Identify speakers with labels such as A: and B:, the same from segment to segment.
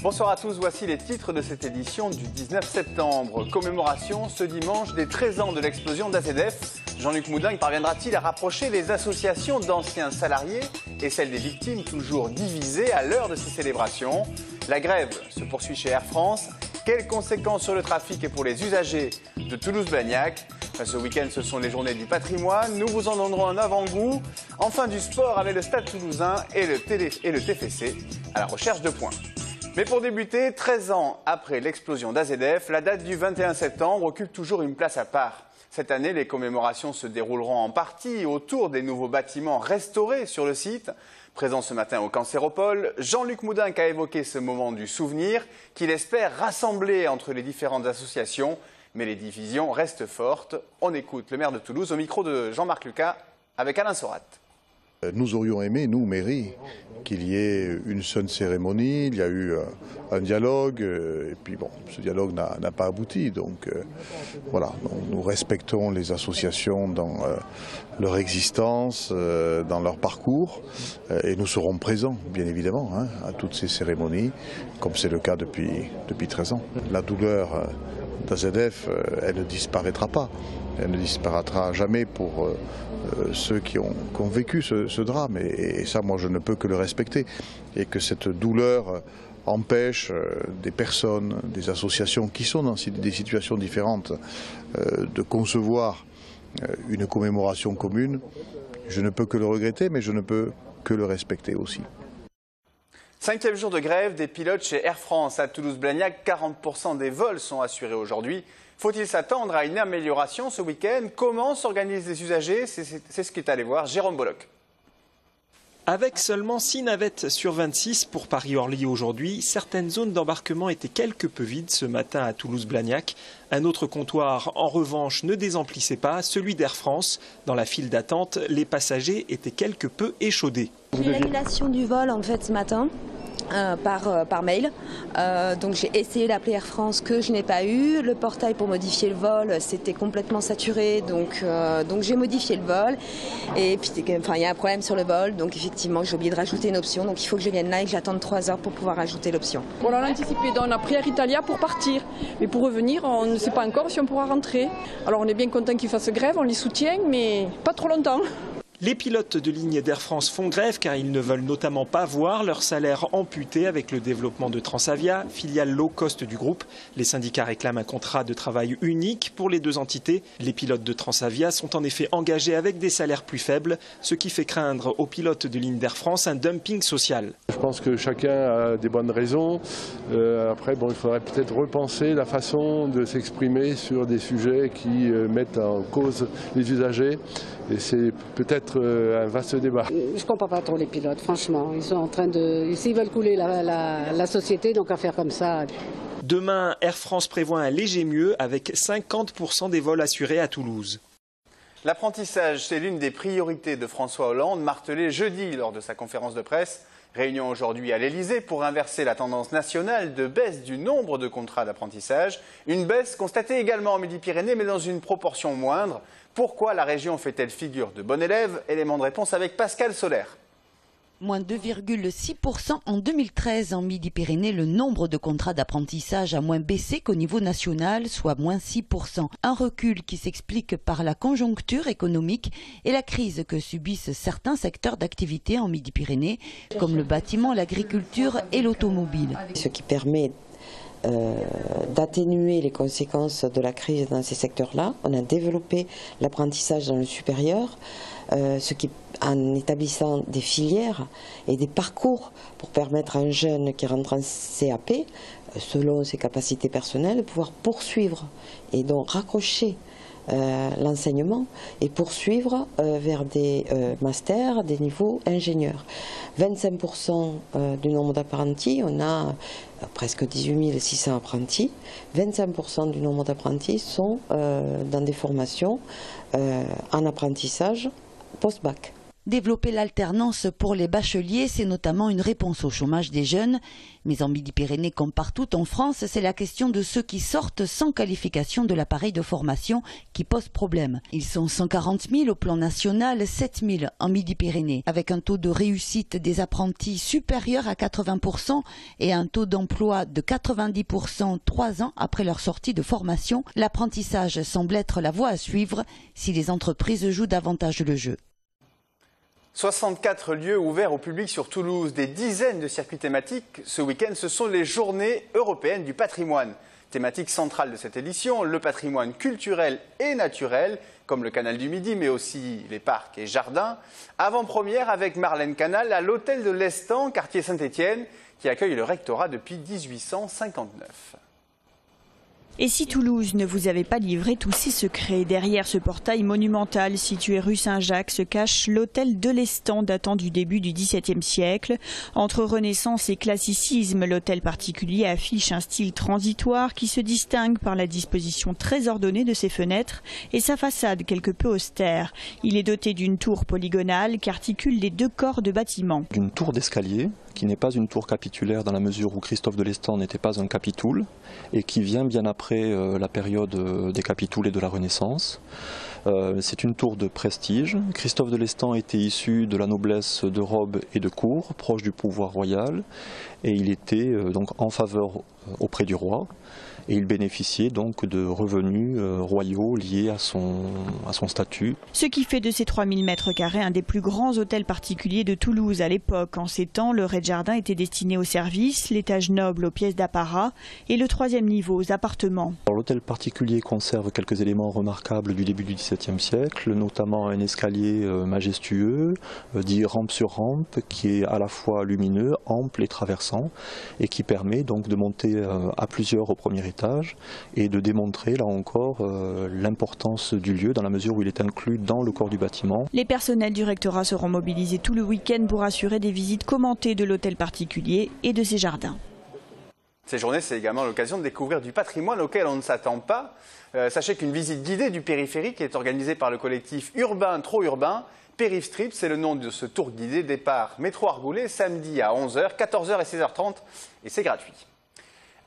A: Bonsoir à tous, voici les titres de cette édition du 19 septembre. Commémoration ce dimanche des 13 ans de l'explosion d'AZF. Jean-Luc Moudin parviendra-t-il à rapprocher les associations d'anciens salariés et celles des victimes toujours divisées à l'heure de ces célébrations? La grève se poursuit chez Air France. Quelles conséquences sur le trafic et pour les usagers de Toulouse-Blagnac? Ce week-end, ce sont les journées du patrimoine. Nous vous en donnerons un avant-goût. Enfin, du sport avec le Stade Toulousain et le TFC à la recherche de points. Mais pour débuter, 13 ans après l'explosion d'AZF, la date du 21 septembre occupe toujours une place à part. Cette année, les commémorations se dérouleront en partie autour des nouveaux bâtiments restaurés sur le site. Présent ce matin au Cancéropole, Jean-Luc Moudin a évoqué ce moment du souvenir qu'il espère rassembler entre les différentes associations. Mais les divisions restent fortes. On écoute le maire de Toulouse au micro de Jean-Marc Lucas avec Alain Sorat.
B: Nous aurions aimé, nous, mairie, qu'il y ait une seule cérémonie, il y a eu un dialogue, et puis bon, ce dialogue n'a pas abouti. Donc voilà, nous respectons les associations dans leur existence, dans leur parcours, et nous serons présents, bien évidemment, à toutes ces cérémonies, comme c'est le cas depuis 13 ans. La douleur d'AZF, elle ne disparaîtra pas. Elle ne disparaîtra jamais pour ceux qui ont vécu ce drame. Et ça, moi, je ne peux que le respecter. Et que cette douleur empêche des personnes, des associations qui sont dans des situations différentes de concevoir une commémoration commune. Je ne peux que le regretter, mais je ne peux que le respecter aussi.
A: 5e jour de grève des pilotes chez Air France à Toulouse-Blagnac. 40% des vols sont assurés aujourd'hui. Faut-il s'attendre à une amélioration ce week-end? Comment s'organisent les usagers? C'est ce qu'est allé voir Jérôme Bolloc.
C: Avec seulement 6 navettes sur 26 pour Paris-Orly aujourd'hui, certaines zones d'embarquement étaient quelque peu vides ce matin à Toulouse-Blagnac. Un autre comptoir, en revanche, ne désemplissait pas, celui d'Air France. Dans la file d'attente, les passagers étaient quelque peu échaudés.
D: J'ai eu l'annulation du vol en fait ce matin. Par mail. Donc j'ai essayé d'appeler Air France que je n'ai pas eu. Le portail pour modifier le vol, c'était complètement saturé. Donc j'ai modifié le vol. Et puis il y a un problème sur le vol. Donc effectivement, j'ai oublié de rajouter une option. Donc il faut que je vienne là et que j'attende 3 heures pour pouvoir ajouter l'option.
E: On l'a anticipé. Donc on a pris Air Italia pour partir. Mais pour revenir, on ne sait pas encore si on pourra rentrer. Alors on est bien content qu'ils fassent grève, on les soutient, mais pas trop longtemps.
C: Les pilotes de ligne d'Air France font grève car ils ne veulent notamment pas voir leur salaire amputé avec le développement de Transavia, filiale low cost du groupe. Les syndicats réclament un contrat de travail unique pour les deux entités. Les pilotes de Transavia sont en effet engagés avec des salaires plus faibles, ce qui fait craindre aux pilotes de ligne d'Air France un dumping social.
F: Je pense que chacun a des bonnes raisons. Après, il faudrait peut-être repenser la façon de s'exprimer sur des sujets qui mettent en cause les usagers. Et c'est peut-être un vaste débat.
G: Je ne comprends pas trop les pilotes, franchement. Ils sont en train de... S'ils veulent couler la société, donc à faire comme ça.
C: Demain, Air France prévoit un léger mieux avec 50% des vols assurés à Toulouse.
A: L'apprentissage, c'est l'une des priorités de François Hollande, martelé jeudi lors de sa conférence de presse. Réunion aujourd'hui à l'Elysée pour inverser la tendance nationale de baisse du nombre de contrats d'apprentissage. Une baisse constatée également en Midi-Pyrénées, mais dans une proportion moindre. Pourquoi la région fait-elle figure de bon élève? Élément de réponse avec Pascal Solaire.
H: Moins 2,6% en 2013 en Midi-Pyrénées, le nombre de contrats d'apprentissage a moins baissé qu'au niveau national, soit moins 6%. Un recul qui s'explique par la conjoncture économique et la crise que subissent certains secteurs d'activité en Midi-Pyrénées, comme le bâtiment, l'agriculture et l'automobile.
I: Ce qui permet d'atténuer les conséquences de la crise dans ces secteurs-là. On a développé l'apprentissage dans le supérieur, ce qui, en établissant des filières et des parcours pour permettre à un jeune qui rentre en CAP, selon ses capacités personnelles, de pouvoir poursuivre et donc raccrocher l'enseignement et poursuivre vers des masters, des niveaux ingénieurs. 25% du nombre d'apprentis, on a presque 18 600 apprentis. 25% du nombre d'apprentis sont dans des formations en apprentissage post-bac.
H: Développer l'alternance pour les bacheliers, c'est notamment une réponse au chômage des jeunes. Mais en Midi-Pyrénées comme partout en France, c'est la question de ceux qui sortent sans qualification de l'appareil de formation qui pose problème. Ils sont 140 000 au plan national, 7 000 en Midi-Pyrénées, avec un taux de réussite des apprentis supérieur à 80% et un taux d'emploi de 90% 3 ans après leur sortie de formation. L'apprentissage semble être la voie à suivre si les entreprises jouent davantage le jeu.
A: 64 lieux ouverts au public sur Toulouse, des dizaines de circuits thématiques. Ce week-end, ce sont les Journées européennes du patrimoine. Thématique centrale de cette édition, le patrimoine culturel et naturel, comme le canal du Midi, mais aussi les parcs et jardins. Avant-première avec Marlène Canal à l'hôtel de l'Estan, quartier Saint-Étienne, qui accueille le rectorat depuis 1859.
J: Et si Toulouse ne vous avait pas livré tous ses secrets, derrière ce portail monumental situé rue Saint-Jacques se cache l'hôtel de l'Estan datant du début du XVIIe siècle. Entre Renaissance et classicisme, l'hôtel particulier affiche un style transitoire qui se distingue par la disposition très ordonnée de ses fenêtres et sa façade quelque peu austère. Il est doté d'une tour polygonale qui articule les deux corps de bâtiment.
K: D'une tour d'escalier qui n'est pas une tour capitulaire dans la mesure où Christophe de l'Estan n'était pas un capitoul et qui vient bien après la période des capitouls et de la Renaissance. C'est une tour de prestige. Christophe de l'Estan était issu de la noblesse de robe et de cour, proche du pouvoir royal, et il était donc en faveur auprès du roi. Et il bénéficiait donc de revenus royaux liés à son statut.
J: Ce qui fait de ces 3000 m² un des plus grands hôtels particuliers de Toulouse à l'époque. En ces temps, le rez-de-jardin était destiné aux services, l'étage noble aux pièces d'apparat et le troisième niveau aux appartements.
K: L'hôtel particulier conserve quelques éléments remarquables du début du XVIIe siècle, notamment un escalier majestueux, dit rampe sur rampe, qui est à la fois lumineux, ample et traversant, et qui permet donc de monter à plusieurs au premier étage et de démontrer là encore l'importance du lieu dans la mesure où il est inclus dans le corps du bâtiment.
J: Les personnels du rectorat seront mobilisés tout le week-end pour assurer des visites commentées de l'hôtel particulier et de ses jardins.
A: Ces journées, c'est également l'occasion de découvrir du patrimoine auquel on ne s'attend pas. Sachez qu'une visite guidée du périphérique est organisée par le collectif Urbain Trop Urbain. Périph' Strip, c'est le nom de ce tour guidé. Départ métro Argoulet, samedi à 11h, 14h et 16h30 et c'est gratuit.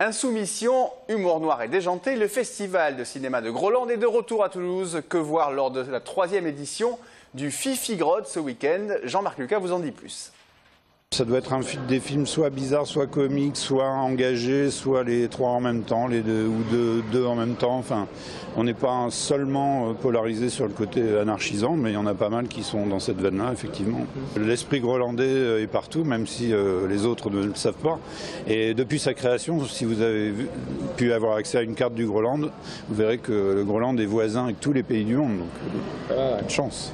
A: Insoumission, humour noir et déjanté, le festival de cinéma de Groland est de retour à Toulouse. Que voir lors de la 3e édition du Fifi Grod ce week-end? Jean-Marc Lucas vous en dit plus.
L: Ça doit être des films soit bizarres, soit comiques, soit engagés, soit les trois en même temps, les deux ou deux en même temps. Enfin, on n'est pas seulement polarisé sur le côté anarchisant, mais il y en a pas mal qui sont dans cette veine-là, effectivement. L'esprit grolandais est partout, même si les autres ne le savent pas. Et depuis sa création, si vous avez pu avoir accès à une carte du Groland, vous verrez que le Groland est voisin avec tous les pays du monde. Donc, de chance.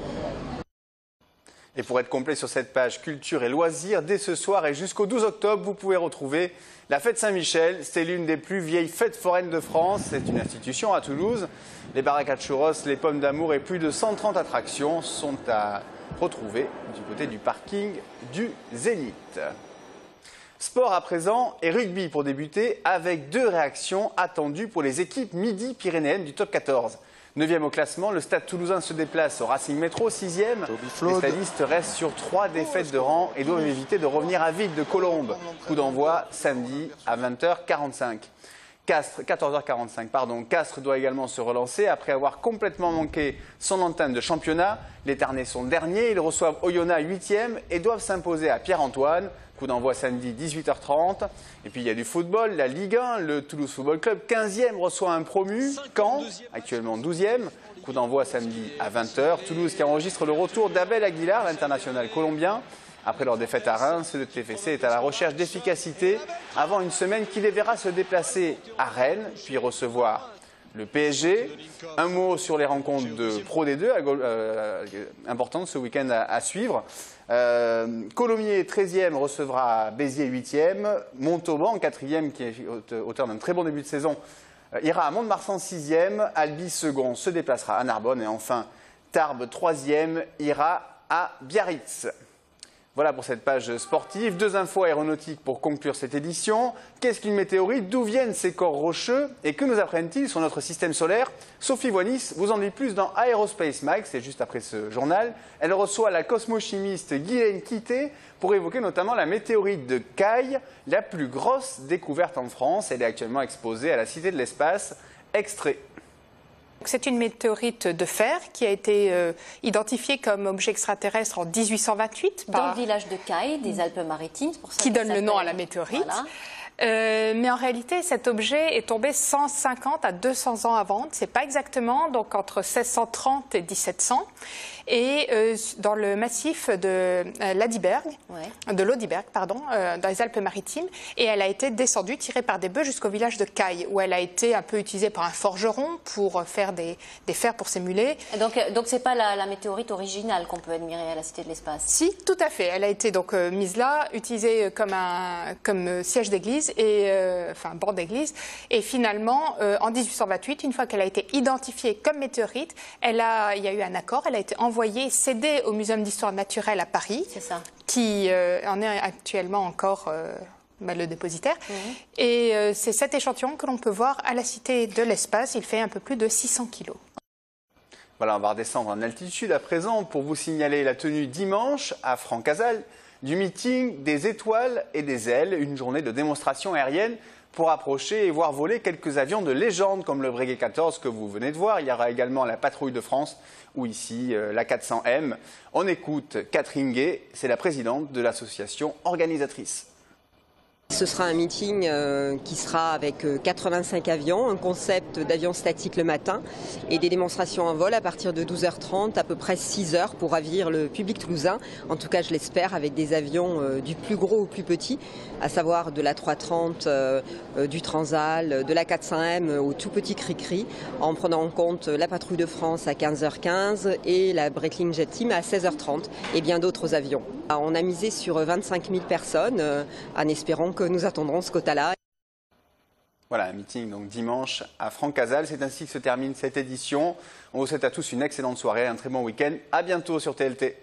A: Et pour être complet sur cette page culture et loisirs, dès ce soir et jusqu'au 12 octobre, vous pouvez retrouver la fête Saint-Michel. C'est l'une des plus vieilles fêtes foraines de France. C'est une institution à Toulouse. Les baraques à churros, les pommes d'amour et plus de 130 attractions sont à retrouver du côté du parking du Zénith. Sport à présent et rugby pour débuter avec 2 réactions attendues pour les équipes Midi-Pyrénéennes du top 14. 9e au classement, le Stade Toulousain se déplace au Racing Métro, 6e. Les stadistes restent sur 3 défaites de rang et doivent éviter de revenir à vide de Colombes. Coup d'envoi samedi à 20h45. 14h45, pardon. Castres doit également se relancer après avoir complètement manqué son entame de championnat. Les Tarnais sont derniers, ils reçoivent Oyonnax 8e et doivent s'imposer à Pierre-Antoine. Coup d'envoi samedi 18h30. Et puis il y a du football, la Ligue 1, le Toulouse Football Club, 15e, reçoit un promu, Caen, actuellement 12e. Coup d'envoi samedi à 20h. Toulouse qui enregistre le retour d'Abel Aguilar, l'international colombien. Après leur défaite à Reims, le TFC est à la recherche d'efficacité avant une semaine qui les verra se déplacer à Rennes, puis recevoir le PSG. Un mot sur les rencontres de Pro D2, importantes ce week-end à suivre. Colomiers, 13e, recevra Béziers, 8e. Montauban, 4e, qui est auteur d'un très bon début de saison, ira à Mont-de-Marsan, 6e. Albi, second, se déplacera à Narbonne. Et enfin, Tarbes, 3e, ira à Biarritz. Voilà pour cette page sportive. 2 infos aéronautiques pour conclure cette édition. Qu'est-ce qu'une météorite? D'où viennent ces corps rocheux? Et que nous apprennent-ils sur notre système solaire? Sophie Voinis vous en dit plus dans Aerospace Mag, c'est juste après ce journal. Elle reçoit la cosmochimiste Guylaine Quitté pour évoquer notamment la météorite de Caille, la plus grosse découverte en France. Elle est actuellement exposée à la Cité de l'Espace. Extrait.
M: C'est une météorite de fer qui a été identifiée comme objet extraterrestre en 1828
N: dans le village de Caille, des Alpes-Maritimes, pour ça
M: qui donne le nom à la météorite. Voilà. Mais en réalité, cet objet est tombé 150 à 200 ans avant. C'est pas exactement, donc entre 1630 et 1700. Et dans le massif de l'Audiberg, dans les Alpes-Maritimes. Et elle a été descendue, tirée par des bœufs jusqu'au village de Caille, où elle a été un peu utilisée par un forgeron pour faire des fers pour ses mulets.
N: Et donc c'est pas la météorite originale qu'on peut admirer à la Cité de l'Espace?
M: Si, tout à fait. Elle a été donc mise là, utilisée comme siège d'église, enfin banc d'église. Et finalement, en 1828, une fois qu'elle a été identifiée comme météorite, il y a eu un accord, elle a été envoyée, cédée au Muséum d'histoire naturelle à Paris, qui en est actuellement encore le dépositaire. Et c'est cet échantillon que l'on peut voir à la Cité de l'Espace. Il fait un peu plus de 600 kilos.
A: Voilà, on va redescendre en altitude à présent pour vous signaler la tenue dimanche à Francazal du meeting des étoiles et des ailes, une journée de démonstration aérienne pour approcher et voir voler quelques avions de légende comme le Breguet 14 que vous venez de voir. Il y aura également la Patrouille de France ou ici la 400M. On écoute Catherine Gay, c'est la présidente de l'association organisatrice.
O: Ce sera un meeting qui sera avec 85 avions, un concept d'avion statique le matin et des démonstrations en vol à partir de 12h30, à peu près 6 heures pour ravir le public toulousain. En tout cas, je l'espère, avec des avions du plus gros au plus petit, à savoir de la 330, du Transal, de la 400M au tout petit Cri-Cri, en prenant en compte la Patrouille de France à 15h15 et la Breitling Jet Team à 16h30 et bien d'autres avions. On a misé sur 25 000 personnes en espérant que nous attendrons ce quota-là.
A: Voilà, un meeting donc dimanche à Francazal. C'est ainsi que se termine cette édition. On vous souhaite à tous une excellente soirée, un très bon week-end. À bientôt sur TLT.